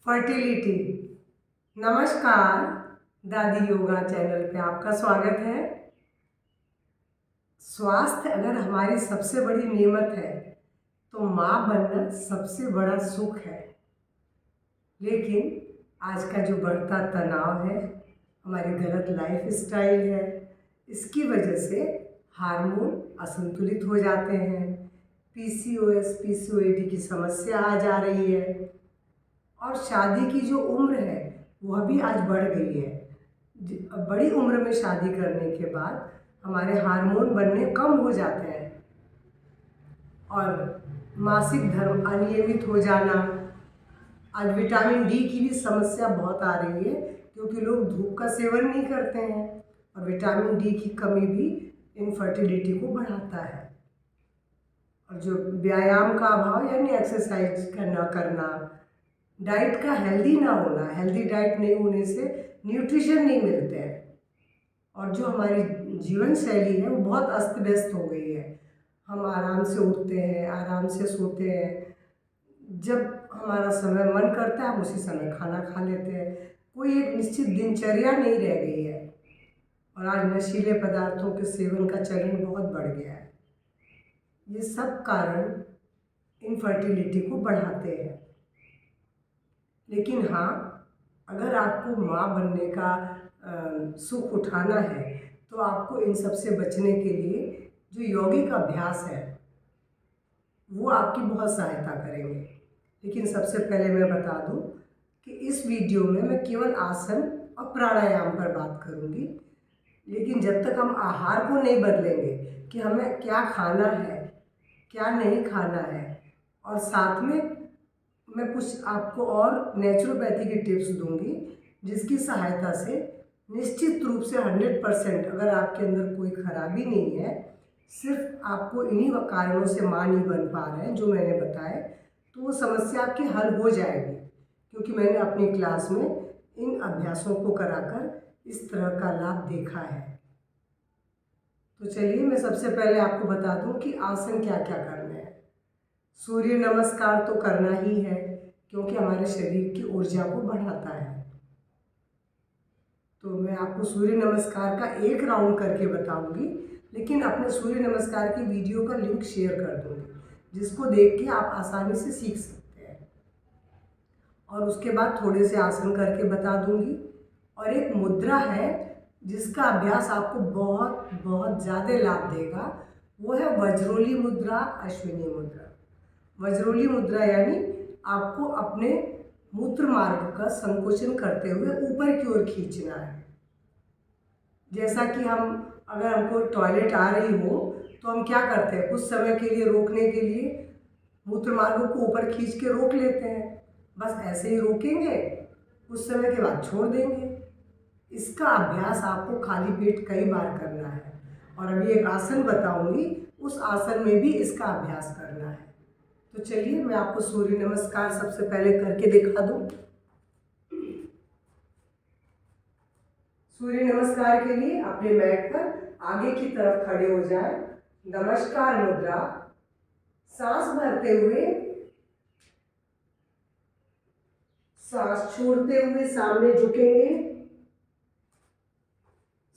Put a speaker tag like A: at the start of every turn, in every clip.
A: Fertility. नमस्कार, दादी yoga channel पे आपका स्वागत है। स्वास्थ्य अगर हमारी सबसे बड़ी नेमत है तो माँ बनना सबसे बड़ा सुख है। लेकिन आज का जो बढ़ता तनाव है, हमारी गलत लाइफ स्टाइल है, इसकी वजह से हार्मोन असंतुलित हो जाते हैं। पीसीओएस, पीसीओडी की समस्या आ जा रही है और शादी की जो उम्र है वह भी आज बढ़ गई है। बड़ी उम्र में शादी करने के बाद हमारे हार्मोन बनने कम हो जाते हैं और मासिक धर्म अनियमित हो जाना। आज विटामिन डी की भी समस्या बहुत आ रही है क्योंकि लोग धूप का सेवन नहीं करते हैं और विटामिन डी की कमी भी इनफर्टिलिटी को बढ़ाता है। और जो व्यायाम का अभाव यानी एक्सरसाइज का न करना, डाइट का हेल्दी ना होना, हेल्दी डाइट नहीं होने से न्यूट्रिशन नहीं मिलते हैं और जो हमारी जीवन शैली है वो बहुत अस्त व्यस्त हो गई है। हम आराम से उठते हैं, आराम से सोते हैं, जब हमारा समय मन करता है हम उसी समय खाना खा लेते हैं। कोई एक निश्चित दिनचर्या नहीं रह गई है और आज नशीले पदार्थों के सेवन का चलन बहुत बढ़ गया है। ये सब कारण इनफर्टिलिटी को बढ़ाते हैं। लेकिन हाँ, अगर आपको माँ बनने का सुख उठाना है तो आपको इन सब से बचने के लिए जो यौगिक अभ्यास है वो आपकी बहुत सहायता करेंगे। लेकिन सबसे पहले मैं बता दूं कि इस वीडियो में मैं केवल आसन और प्राणायाम पर बात करूंगी। लेकिन जब तक हम आहार को नहीं बदलेंगे कि हमें क्या खाना है, क्या नहीं खाना है, और साथ में मैं कुछ आपको और नेचुरोपैथी की टिप्स दूंगी जिसकी सहायता से निश्चित रूप से 100% अगर आपके अंदर कोई खराबी नहीं है, सिर्फ आपको इन्हीं कारणों से माँ नहीं बन पा रहे हैं जो मैंने बताए, तो वो समस्या आपकी हल हो जाएगी। क्योंकि मैंने अपनी क्लास में इन अभ्यासों को कराकर इस तरह का लाभ देखा है। तो चलिए मैं सबसे पहले आपको बता दूं कि आसन क्या क्या करने हैं। सूर्य नमस्कार तो करना ही है क्योंकि हमारे शरीर की ऊर्जा को बढ़ाता है। तो मैं आपको सूर्य नमस्कार का एक राउंड करके बताऊंगी, लेकिन अपने सूर्य नमस्कार की वीडियो का लिंक शेयर कर दूंगी जिसको देख के आप आसानी से सीख सकते हैं। और उसके बाद थोड़े से आसन करके बता दूंगी और एक मुद्रा है जिसका अभ्यास आपको बहुत बहुत ज़्यादा लाभ देगा, वो है वज्रोली मुद्रा, अश्विनी मुद्रा। वज्रोली मुद्रा यानी आपको अपने मूत्र मार्ग का संकोचन करते हुए ऊपर की ओर खींचना है। जैसा कि अगर हमको टॉयलेट आ रही हो तो हम क्या करते हैं, कुछ समय के लिए रोकने के लिए मूत्र मार्गों को ऊपर खींच के रोक लेते हैं। बस ऐसे ही रोकेंगे, कुछ समय के बाद छोड़ देंगे। इसका अभ्यास आपको खाली पेट कई बार करना है और अभी एक आसन बताऊंगी, उस आसन में भी इसका अभ्यास करना है। तो चलिए मैं आपको सूर्य नमस्कार सबसे पहले करके दिखा दूं। सूर्य नमस्कार के लिए अपने मैट पर आगे की तरफ खड़े हो जाएं। नमस्कार मुद्रा। सांस भरते हुए, सांस छोड़ते हुए सामने झुकेंगे।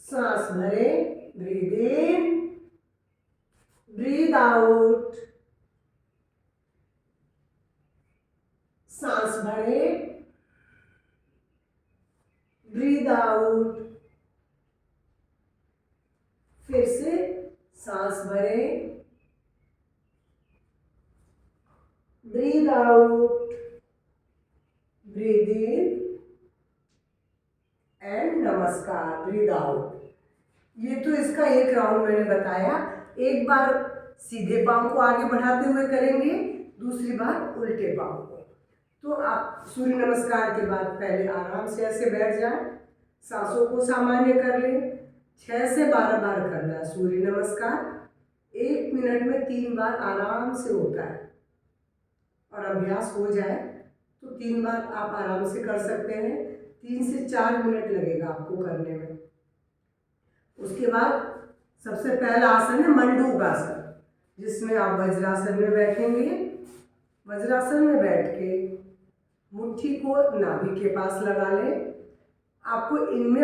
A: सांस भरें, ब्रीद इन, ब्रीद आउट। सांस भरें, ब्रीद आउट। फिर से सांस भरें, breathe out, breathe in and नमस्कार, ब्रीद आउट। ये तो इसका एक राउंड मैंने बताया। एक बार सीधे पांव को आगे बढ़ाते हुए करेंगे, दूसरी बार उल्टे पांव को। तो आप सूर्य नमस्कार के बाद पहले आराम से ऐसे बैठ जाएं, सांसों को सामान्य कर लें। 6 से 12 बार करना है सूर्य नमस्कार। 1 मिनट में 3 बार आराम से होता है और अभ्यास हो जाए तो 3 बार आप आराम से कर सकते हैं। 3 से 4 मिनट लगेगा आपको करने में। उसके बाद सबसे पहला आसन है मंडूक आसन, जिसमें आप वज्रासन में बैठेंगे। वज्रासन में बैठ के मुट्ठी को नाभि के पास लगा लें। आपको इनमें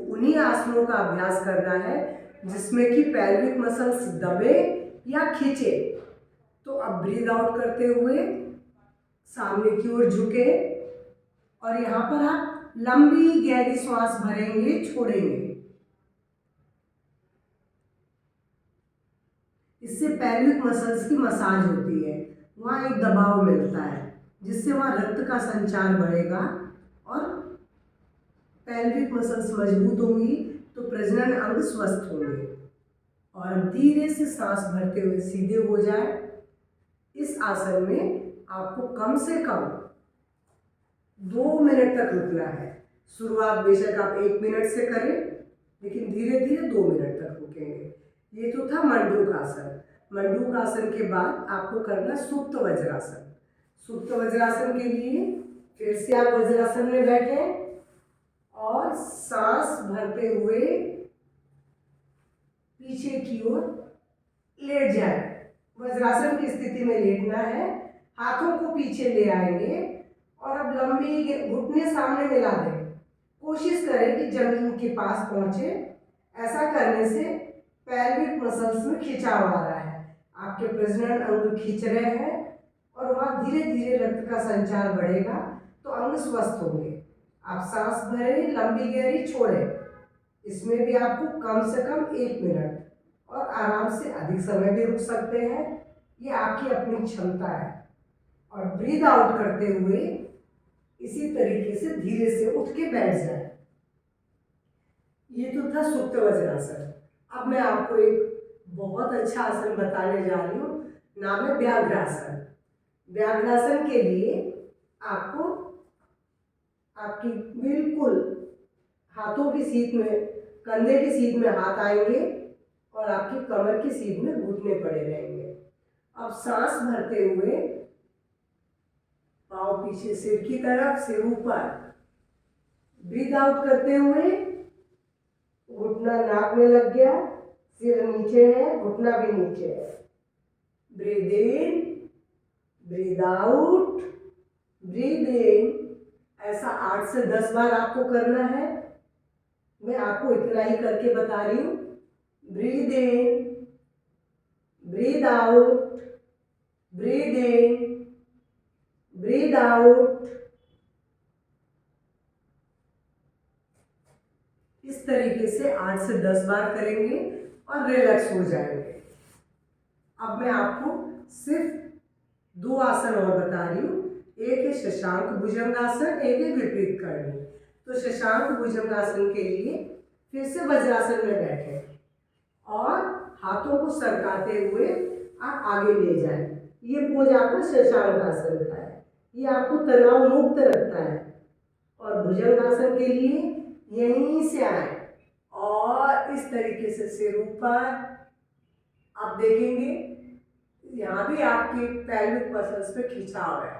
A: उन्हीं आसनों का अभ्यास करना है जिसमें कि पेल्विक मसल्स दबे या खींचे। तो अब ब्रीद आउट करते हुए सामने की ओर झुके और यहाँ पर आप लंबी गहरी श्वास भरेंगे, छोड़ेंगे। इससे पेल्विक मसल्स की मसाज होती है, वहाँ एक दबाव मिलता है जिससे वहाँ रक्त का संचार बढ़ेगा और पेल्विक मसल्स मजबूत होंगी तो प्रजनन अंग स्वस्थ होंगे। और अब धीरे से सांस भरते हुए सीधे हो जाए। इस आसन में आपको कम से कम 2 मिनट तक रुकना है। शुरुआत बेशक आप 1 मिनट से करें, लेकिन धीरे धीरे 2 मिनट तक रुकेंगे। ये तो था मंडूक आसन। मंडूक आसन के बाद आपको करना सुप्त वज्रासन। सुप्त वज्रासन के लिए फिर से आप वज्रासन में बैठें और सांस भरते हुए पीछे की ओर लेट जाए। वज्रासन की स्थिति में लेटना है, हाथों को पीछे ले आएंगे और अब लंबी घुटने सामने मिला दें। कोशिश करें कि जमीन के पास पहुंचे। ऐसा करने से पेल्विक मसल्स में खिंचाव आ रहा है, आपके प्रजनन अंग खींच रहे हैं और वहाँ धीरे धीरे रक्त का संचार बढ़ेगा तो अंग स्वस्थ होंगे। आप सांस भरें, लंबी गहरी छोड़ें। इसमें भी आपको कम से कम 1 मिनट और आराम से अधिक समय भी रुक सकते हैं, ये आपकी अपनी क्षमता है। और ब्रीद आउट करते हुए इसी तरीके से धीरे से उठ के बैठ जाए। ये तो था सुप्त वज्रासन। अब मैं आपको एक बहुत अच्छा आसन बताने जा रही हूँ, नाम है व्याघ्रासन। व्याघ्रासन के लिए आपको आपकी बिल्कुल हाथों की सीध में, कंधे की सीध में हाथ आएंगे और आपकी कमर की सीध में घुटने पड़े रहेंगे। अब सांस भरते हुए पाँव पीछे सिर की तरफ, सिर ऊपर। ब्रीद आउट करते हुए घुटना नाक में लग गया, सिर नीचे है, घुटना भी नीचे है। Breathe in, breathe out, breathe in. ऐसा 8 से 10 बार आपको करना है। मैं आपको इतना ही करके बता रही हूँ। Breathe in, breathe out, breathe in, breathe out. इस तरीके से 8 से 10 बार करेंगे और रिलैक्स हो जाएंगे। अब मैं आपको सिर्फ 2 आसन और बता रही हूँ। एक है शशांक भुजंगासन, एक है विपरीत करणी। तो शशांक भुजंगासन के लिए फिर से वज्रासन में बैठे और हाथों को सरकाते हुए आप आगे ले जाएं। ये पोज आपका शशांक आसन का है, ये आपको तनाव मुक्त रखता है। और भुजंगासन के लिए यहीं से आए और इस तरीके से सिर ऊपर। आप देखेंगे यहाँ भी आपके पेल्विक मसल्स पे खिंचाव है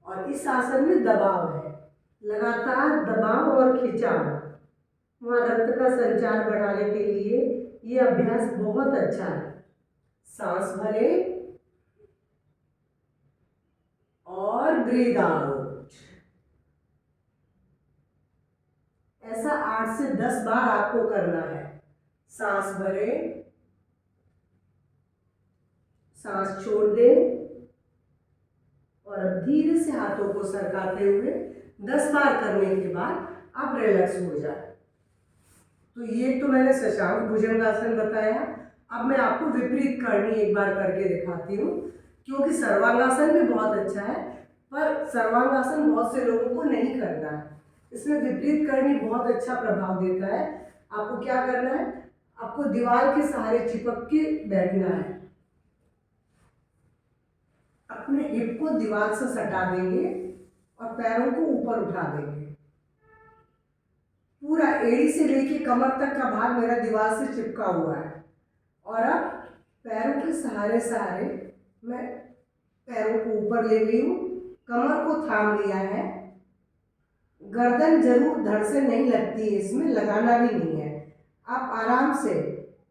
A: और इस आसन में दबाव है, लगातार दबाव और खिंचाव। वहाँ रक्त का संचार बढ़ाने के लिए ये अभ्यास बहुत अच्छा है। सांस भरें और ब्रीद आउट। ऐसा 8 से 10 बार आपको करना है। सांस भरें, सांस छोड़ दें और अब धीरे से हाथों को सरकाते हुए 10 बार करने के बाद आप रिलैक्स हो जाए। तो ये तो मैंने शशांक भुजंगासन बताया। अब मैं आपको विपरीत करणी एक बार करके दिखाती हूँ, क्योंकि सर्वांगासन भी बहुत अच्छा है पर सर्वांगासन बहुत से लोगों को नहीं करना है। इसमें विपरीत करणी बहुत अच्छा प्रभाव देता है। आपको क्या करना है, आपको दीवार के सहारे चिपक के बैठना है। अपने हिप को दीवार से सटा देंगे और पैरों को ऊपर उठा देंगे। पूरा एड़ी से लेके कमर तक का भाग मेरा दीवार से चिपका हुआ है। और अब पैरों के सहारे सहारे मैं पैरों को ऊपर ले गई हूँ, कमर को थाम लिया है। गर्दन जरूर धड़ से नहीं लगती है, इसमें लगाना भी नहीं है। आप आराम से।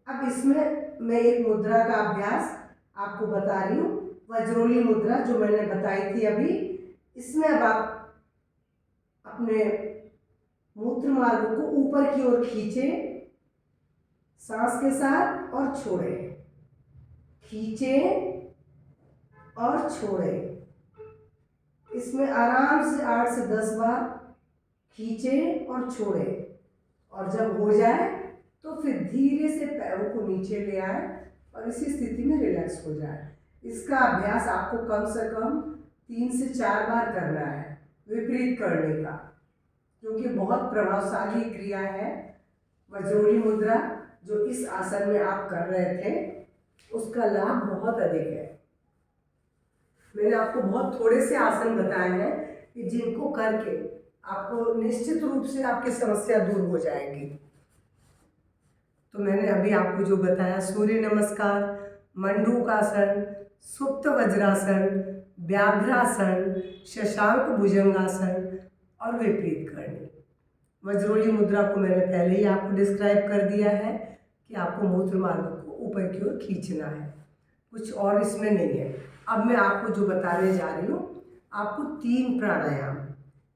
A: अब इसमें मैं एक मुद्रा का अभ्यास आपको बता रही हूँ, वज्रोली मुद्रा जो मैंने बताई थी अभी। इसमें अब आप अपने मूत्र मार्ग को ऊपर की ओर खींचें सांस के साथ और छोड़ें, खींचें और छोड़ें। इसमें आराम से 8 से 10 बार खींचें और छोड़ें, और जब हो जाए तो फिर धीरे से पैरों को नीचे ले आए और इसी स्थिति में रिलैक्स हो जाए। इसका अभ्यास आपको कम से कम 3 से 4 बार करना है, विपरीत करने का, क्योंकि बहुत प्रभावशाली क्रिया है। वज्रोली मुद्रा जो इस आसन में आप कर रहे थे उसका लाभ बहुत अधिक है। मैंने आपको बहुत थोड़े से आसन बताए हैं कि जिनको करके आपको निश्चित रूप से आपकी समस्या दूर हो जाएगी। तो मैंने अभी आपको जो बताया, सूर्य नमस्कार, मंडूकासन, सुप्त वज्रासन, व्याघ्रासन, शशांक भुजंगासन और विपरीत करनी। वज्रोली मुद्रा को मैंने पहले ही आपको डिस्क्राइब कर दिया है कि आपको मूत्र मार्ग को ऊपर की ओर खींचना है, कुछ और इसमें नहीं है। अब मैं आपको जो बताने जा रही हूँ, आपको 3 प्राणायाम,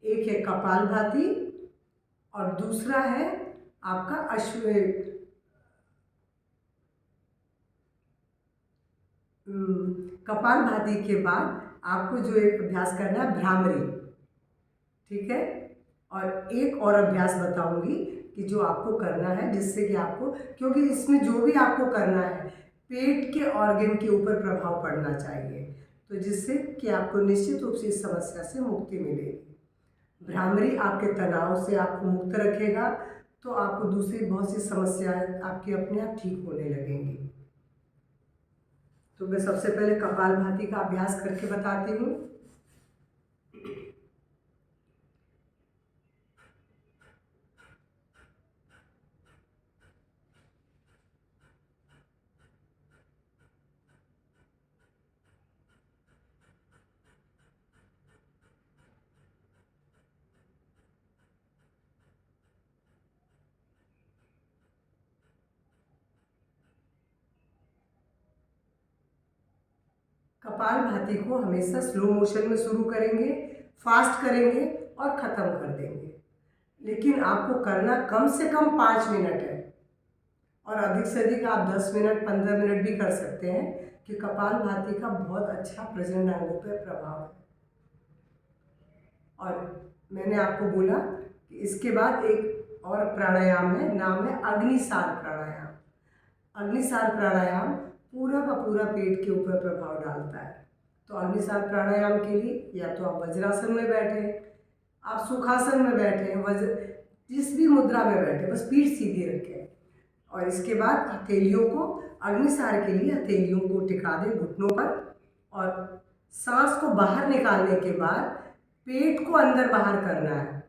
A: एक है कपालभाति और दूसरा है आपका कपालभाति के बाद आपको जो एक अभ्यास करना है भ्रामरी, ठीक है। और एक और अभ्यास बताऊंगी कि जो आपको करना है, जिससे कि आपको, क्योंकि इसमें जो भी आपको करना है पेट के ऑर्गन के ऊपर प्रभाव पड़ना चाहिए, तो जिससे कि आपको निश्चित रूप से इस समस्या से मुक्ति मिलेगी। भ्रामरी आपके तनाव से आपको मुक्त रखेगा, तो आपको दूसरी बहुत सी समस्याएं आपकी अपने आप ठीक होने लगेंगी। तो मैं सबसे पहले कपालभाति का अभ्यास करके बताती हूँ। कपालभाति को हमेशा स्लो मोशन में शुरू करेंगे, फास्ट करेंगे और ख़त्म कर देंगे, लेकिन आपको करना कम से कम 5 मिनट है, और अधिक से अधिक आप 10 मिनट 15 मिनट भी कर सकते हैं, कि कपालभाति का बहुत अच्छा प्रजनन अंगों पर प्रभाव है। और मैंने आपको बोला कि इसके बाद एक और प्राणायाम है, नाम है अग्निसार प्राणायाम। अग्निसार प्राणायाम पूरा का पूरा पेट के ऊपर प्रभाव डालता है। तो अग्निसार प्राणायाम के लिए या तो आप वज्रासन में बैठे, आप सुखासन में बैठे, जिस भी मुद्रा में बैठे, बस पीठ सीधी रखें, और इसके बाद हथेलियों को, अग्निसार के लिए हथेलियों को टिका दें घुटनों पर, और सांस को बाहर निकालने के बाद पेट को अंदर बाहर करना है।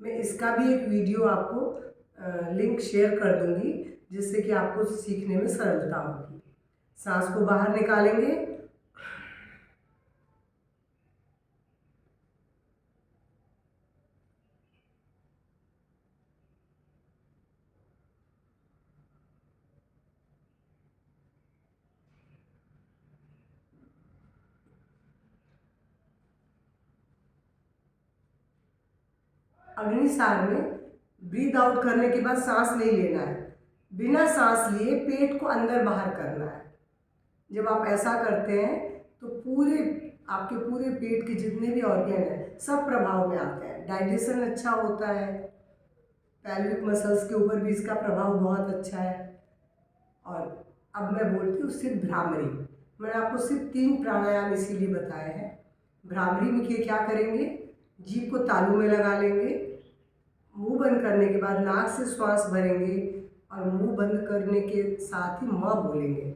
A: मैं इसका भी एक वीडियो आपको लिंक शेयर कर दूंगी, जिससे कि आपको सीखने में सरलता होगी। सांस को बाहर निकालेंगे, अग्निसार में ब्रीद आउट करने के बाद सांस नहीं लेना है, बिना सांस लिए पेट को अंदर बाहर करना है। जब आप ऐसा करते हैं तो आपके पूरे पेट के जितने भी ऑर्गन हैं सब प्रभाव में आते हैं। डाइजेशन अच्छा होता है, पैल्विक मसल्स के ऊपर भी इसका प्रभाव बहुत अच्छा है। और अब मैं बोलती हूँ सिर्फ भ्रामरी। मैंने आपको सिर्फ 3 प्राणायाम इसीलिए बताए हैं। भ्रामरी में क्या करेंगे, जीभ को तालू में लगा लेंगे, मुंह बंद करने के बाद नाक से श्वास भरेंगे और मुंह बंद करने के साथ ही माँ बोलेंगे।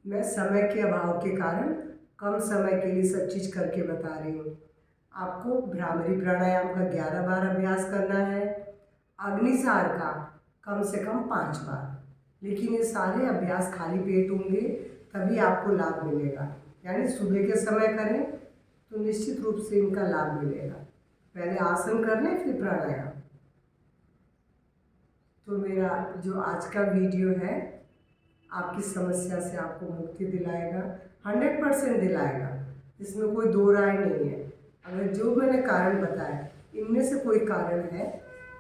A: मैं समय के अभाव के कारण कम समय के लिए सब चीज़ करके बता रही हूँ। आपको भ्रामरी प्राणायाम का 11 बार अभ्यास करना है, अग्निसार का कम से कम 5 बार, लेकिन ये सारे अभ्यास खाली पेट होंगे तभी आपको लाभ मिलेगा। यानी सुबह के समय करें तो निश्चित रूप से इनका लाभ मिलेगा। पहले आसन कर लें फिर प्राणायाम। तो मेरा जो आज का वीडियो है आपकी समस्या से आपको मुक्ति दिलाएगा, 100% दिलाएगा, इसमें कोई दो राय नहीं है। अगर जो मैंने कारण बताया इनमें से कोई कारण है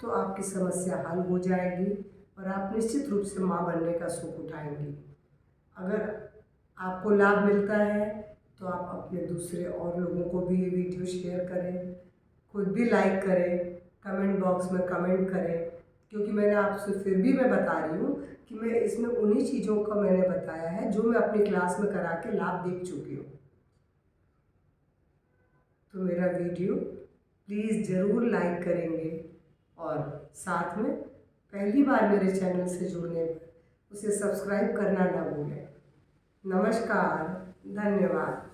A: तो आपकी समस्या हल हो जाएगी और आप निश्चित रूप से माँ बनने का सुख उठाएंगी। अगर आपको लाभ मिलता है तो आप अपने दूसरे और लोगों को भी ये वीडियो शेयर करें, खुद भी लाइक करें, कमेंट बॉक्स में कमेंट करें, क्योंकि मैंने आपसे फिर भी मैं बता रही हूँ कि मैं इसमें उन्हीं चीज़ों का मैंने बताया है जो मैं अपनी क्लास में करा के लाभ देख चुकी हूँ। तो मेरा वीडियो प्लीज़ ज़रूर लाइक करेंगे और साथ में पहली बार मेरे चैनल से जुड़ने पर उसे सब्सक्राइब करना ना भूलें। नमस्कार, धन्यवाद।